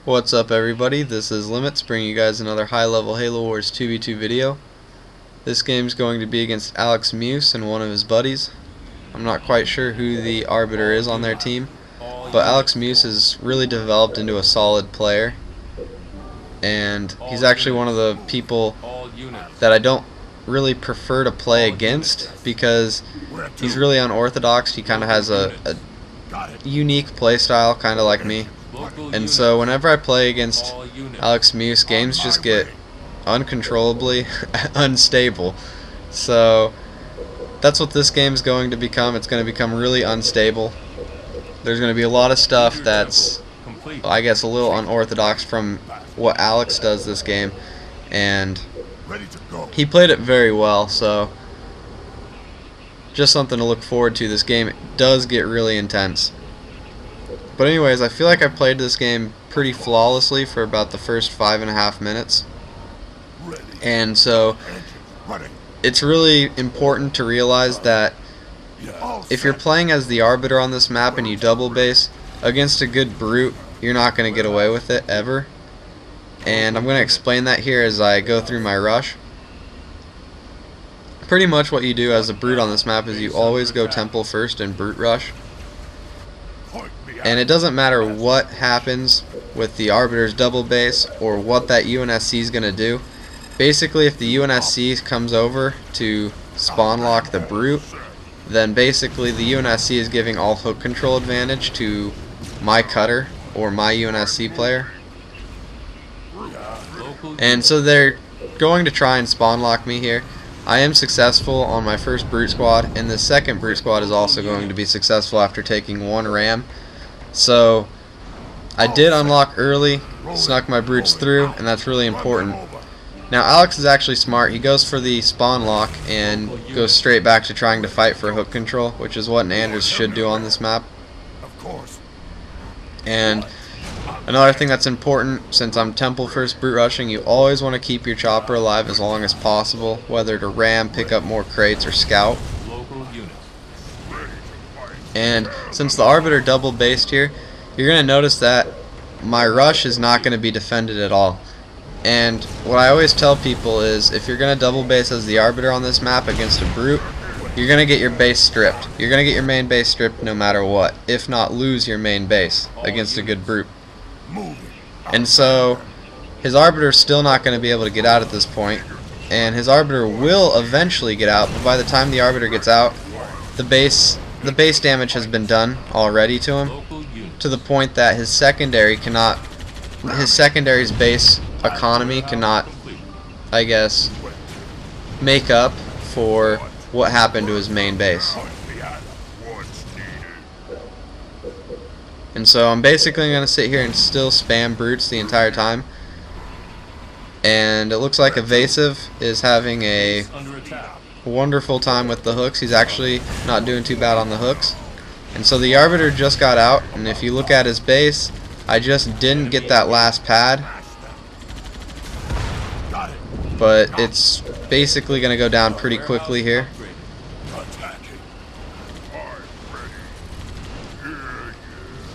What's up everybody, this is Limitz bringing you guys another high level Halo Wars 2v2 video. This game's going to be against Alex Muse and one of his buddies. I'm not quite sure who the arbiter is on their team, but Alex Muse has really developed into a solid player, and he's actually one of the people that I don't really prefer to play against because he's really unorthodox. He kind of has a unique play style, kind of like me. And so whenever I play against Alex Muse, games just get uncontrollably unstable. So that's what this game is going to become. It's going to become really unstable. There's going to be a lot of stuff that's, I guess, a little unorthodox from what Alex does this game, and he played it very well, so just something to look forward to. This game does get really intense. But anyways, I feel like I played this game pretty flawlessly for about the first 5.5 minutes. And so it's really important to realize that if you're playing as the arbiter on this map and you double base against a good brute, you're not going to get away with it ever. And I'm going to explain that here as I go through my rush. Pretty much what you do as a brute on this map is you always go temple first and brute rush. And it doesn't matter what happens with the arbiter's double base or what that UNSC is going to do. Basically, if the UNSC comes over to spawn lock the brute, then basically the UNSC is giving all hook control advantage to my cutter or my UNSC player. And so they're going to try and spawn lock me here. I am successful on my first brute squad, and the second brute squad is also going to be successful after taking one ram. So I did unlock early, snuck my brutes through, and that's really important. Now Alex is actually smart. He goes for the spawn lock and goes straight back to trying to fight for hook control, which is what an Anders should do on this map. And another thing that's important, since I'm temple first brute rushing, you always want to keep your chopper alive as long as possible, whether to ram, pick up more crates, or scout. And since the arbiter double based here, you're going to notice that my rush is not going to be defended at all. And what I always tell people is, if you're going to double base as the arbiter on this map against a brute, you're going to get your base stripped. You're going to get your main base stripped no matter what, if not lose your main base against a good brute. And so his arbiter is still not going to be able to get out at this point, and his arbiter will eventually get out, but by the time the arbiter gets out, the base damage has been done already to him, to the point that his secondary's base economy cannot, I guess, make up for what happened to his main base. And so I'm basically going to sit here and still spam brutes the entire time. And it looks like Evasive is having a wonderful time with the hooks. He's actually not doing too bad on the hooks. And so the arbiter just got out, and if you look at his base, I just didn't get that last pad. But it's basically going to go down pretty quickly here.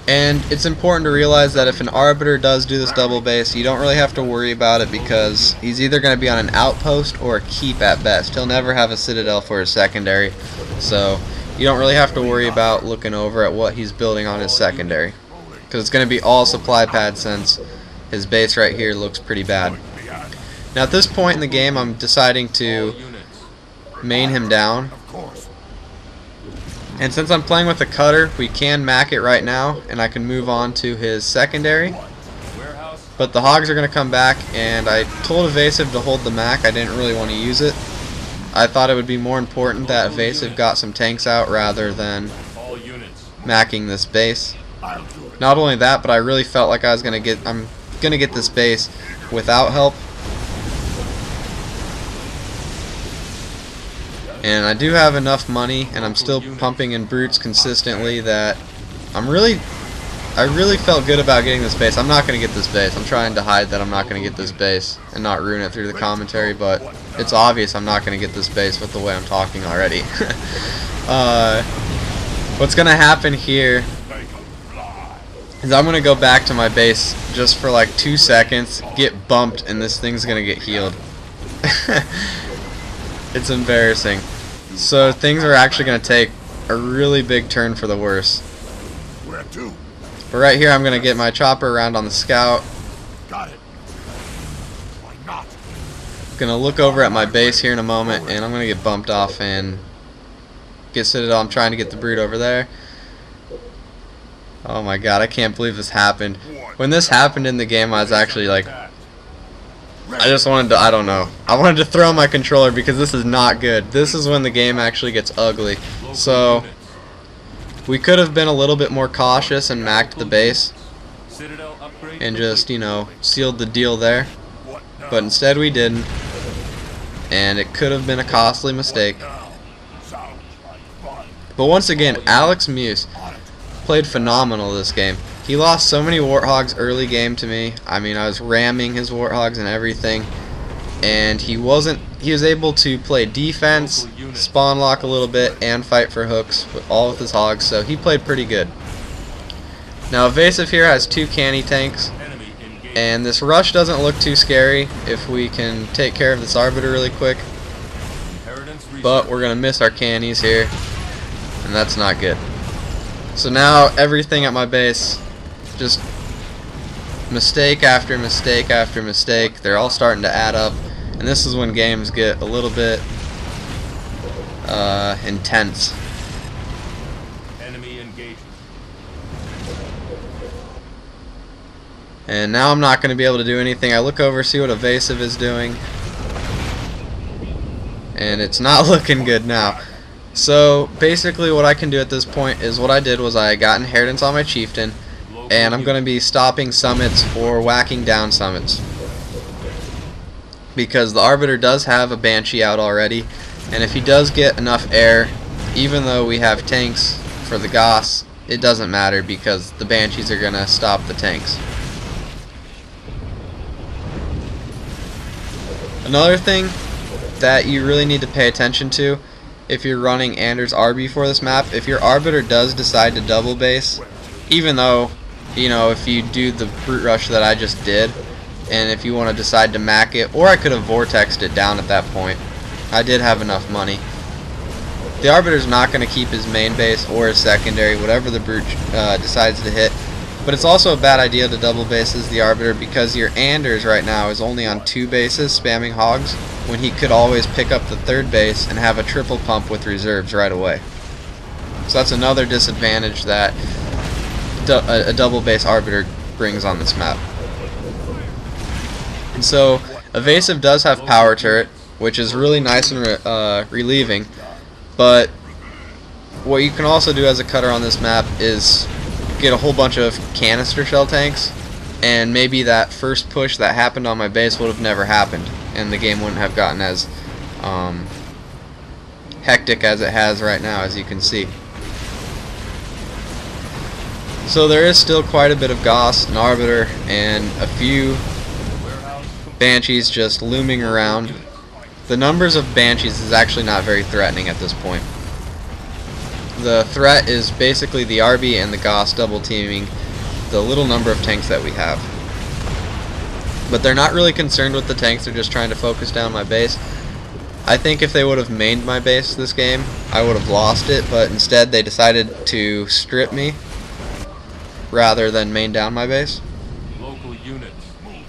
And it's important to realize that if an arbiter does do this double base, you don't really have to worry about it because he's either going to be on an outpost or a keep at best. He'll never have a citadel for his secondary, so you don't really have to worry about looking over at what he's building on his secondary, because it's going to be all supply pads since his base right here looks pretty bad. Now at this point in the game, I'm deciding to main him down. And since I'm playing with a cutter, we can mac it right now, and I can move on to his secondary. But the hogs are going to come back, and I told Evasive to hold the mac. I didn't really want to use it. I thought it would be more important that Evasive got some tanks out rather than macking this base. Not only that, but I really felt like I'm going to get this base without help. And I do have enough money, and I'm still pumping in brutes consistently, that I really felt good about getting this base. I'm not going to get this base. I'm trying to hide that I'm not going to get this base and not ruin it through the commentary, but it's obvious I'm not going to get this base with the way I'm talking already. What's going to happen here is I'm gonna go back to my base just for like 2 seconds, get bumped, and this thing's gonna get healed. It's embarrassing. So things are actually gonna take a really big turn for the worse. Where to? But right here I'm gonna get my chopper around on the scout. Got it. Why not? Gonna look over at my base here in a moment, and I'm gonna get bumped off and get Citadel. I'm trying to get the Brute over there. Oh my god, I can't believe this happened. When this happened in the game, I was actually like, I just wanted to, I don't know. I wanted to throw my controller because this is not good. This is when the game actually gets ugly. So, we could have been a little bit more cautious and macked the base. And just, you know, sealed the deal there. But instead we didn't. And it could have been a costly mistake. But once again, Alex Muse played phenomenal this game. He lost so many Warthogs early game to me. I mean, I was ramming his Warthogs and everything. And he was able to play defense, spawn lock a little bit, and fight for hooks, all with his hogs, so he played pretty good. Now Evasive here has 2 canny tanks, and this rush doesn't look too scary if we can take care of this Arbiter really quick. But we're going to miss our cannies here, and that's not good. So now everything at my base, just mistake after mistake after mistake, they're all starting to add up, and this is when games get a little bit intense. Enemy engagement. And now I'm not going to be able to do anything. I look over, see what Evasive is doing, and it's not looking good now. So basically what I can do at this point is what I did was I got inheritance on my chieftain, and I'm going to be stopping summits or whacking down summits. Because the Arbiter does have a Banshee out already, and if he does get enough air, even though we have tanks for the Goss, it doesn't matter because the Banshees are going to stop the tanks. Another thing that you really need to pay attention to if you're running Anders Arby for this map, if your Arbiter does decide to double base, even though, you know, if you do the brute rush that I just did, and if you want to decide to mack it, or I could have vortexed it down at that point. I did have enough money. The Arbiter's not going to keep his main base or his secondary, whatever the brute decides to hit. But it's also a bad idea to double bases the Arbiter because your Anders right now is only on 2 bases spamming hogs, when he could always pick up the 3rd base and have a triple pump with reserves right away. So that's another disadvantage that a double base Arbiter brings on this map. And so Evasive does have power turret, which is really nice and relieving, but what you can also do as a cutter on this map is get a whole bunch of canister shell tanks, and maybe that first push that happened on my base would have never happened, and the game wouldn't have gotten as hectic as it has right now, as you can see. So there is still quite a bit of Goss, an Arbiter, and a few Banshees just looming around. The numbers of Banshees is actually not very threatening at this point. The threat is basically the Arby and the Goss double teaming the little number of tanks that we have. But they're not really concerned with the tanks, they're just trying to focus down my base. I think if they would have mained my base this game, I would have lost it, but instead they decided to strip me rather than main down my base. Local units moving.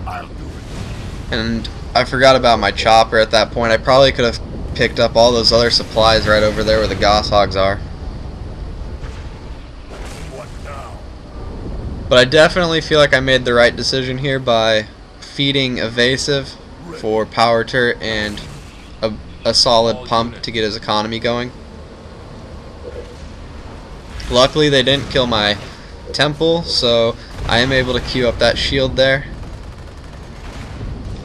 I'll do it. And I forgot about my chopper at that point. I probably could have picked up all those other supplies right over there where the Goss hogs are. What now? But I definitely feel like I made the right decision here by feeding Evasive for power turret and a solid pump to get his economy going. Luckily they didn't kill my temple, so I am able to queue up that shield there.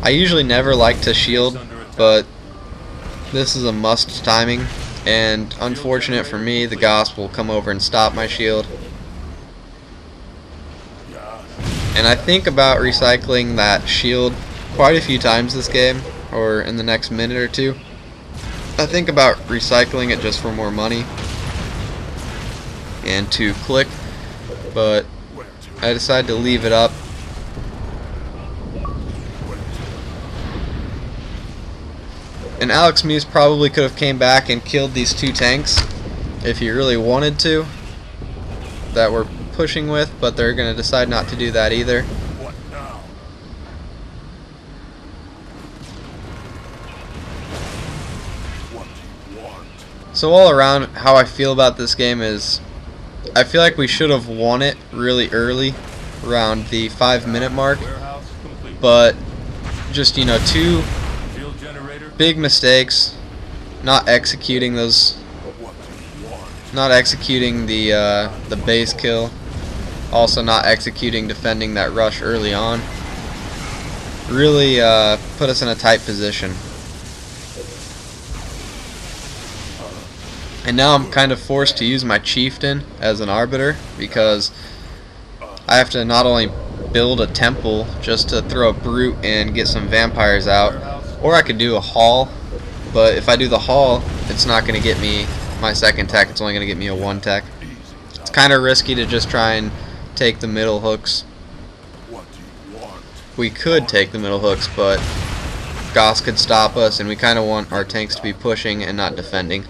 I usually never like to shield, but this is a must timing, and unfortunate for me, the Goss will come over and stop my shield. And I think about recycling that shield quite a few times this game, or in the next minute or two. I think about recycling it just for more money, and to click, but I decided to leave it up. And Alex Muse probably could have came back and killed these two tanks if he really wanted to, that we're pushing with, but they're going to decide not to do that either. What now? What do you want? So all around, how I feel about this game is, I feel like we should have won it really early, around the 5-minute mark, but just, you know, two big mistakes, not executing those, not executing the base kill, also not executing defending that rush early on, really put us in a tight position. And now I'm kind of forced to use my chieftain as an arbiter, because I have to not only build a temple just to throw a brute and get some vampires out, or I could do a haul, but if I do the haul, it's not going to get me my second tech, it's only going to get me a 1 tech. It's kind of risky to just try and take the middle hooks. We could take the middle hooks, but Goss could stop us, and we kind of want our tanks to be pushing and not defending.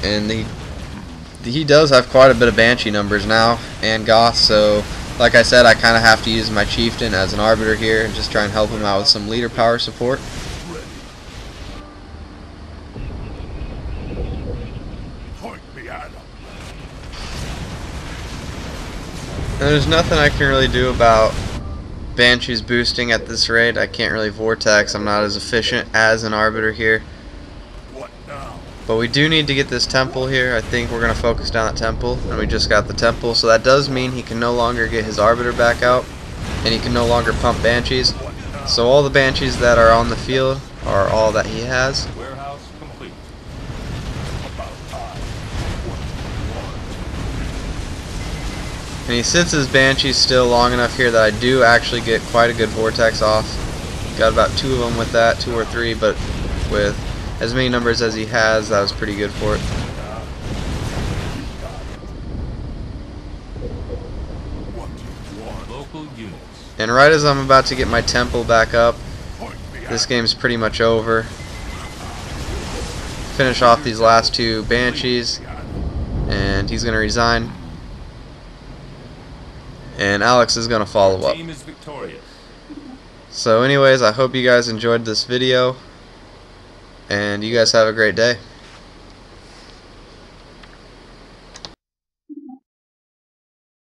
And he does have quite a bit of Banshee numbers now, and Goth, so like I said, I kind of have to use my chieftain as an arbiter here and just try and help him out with some leader power support. And there's nothing I can really do about Banshees boosting at this rate. I can't really vortex, I'm not as efficient as an arbiter here. But we do need to get this temple here. I think we're going to focus down that temple, and we just got the temple, so that does mean he can no longer get his arbiter back out, and he can no longer pump Banshees. So all the Banshees that are on the field are all that he has. And he sits his Banshees still long enough here that I do actually get quite a good vortex off. Got about 2 of them with that, 2 or 3, but with as many numbers as he has, that was pretty good for it. And right as I'm about to get my temple back up, this game's pretty much over. Finish off these last 2 Banshees, and he's going to resign. And Alex is going to follow up. So anyways, I hope you guys enjoyed this video, and you guys have a great day.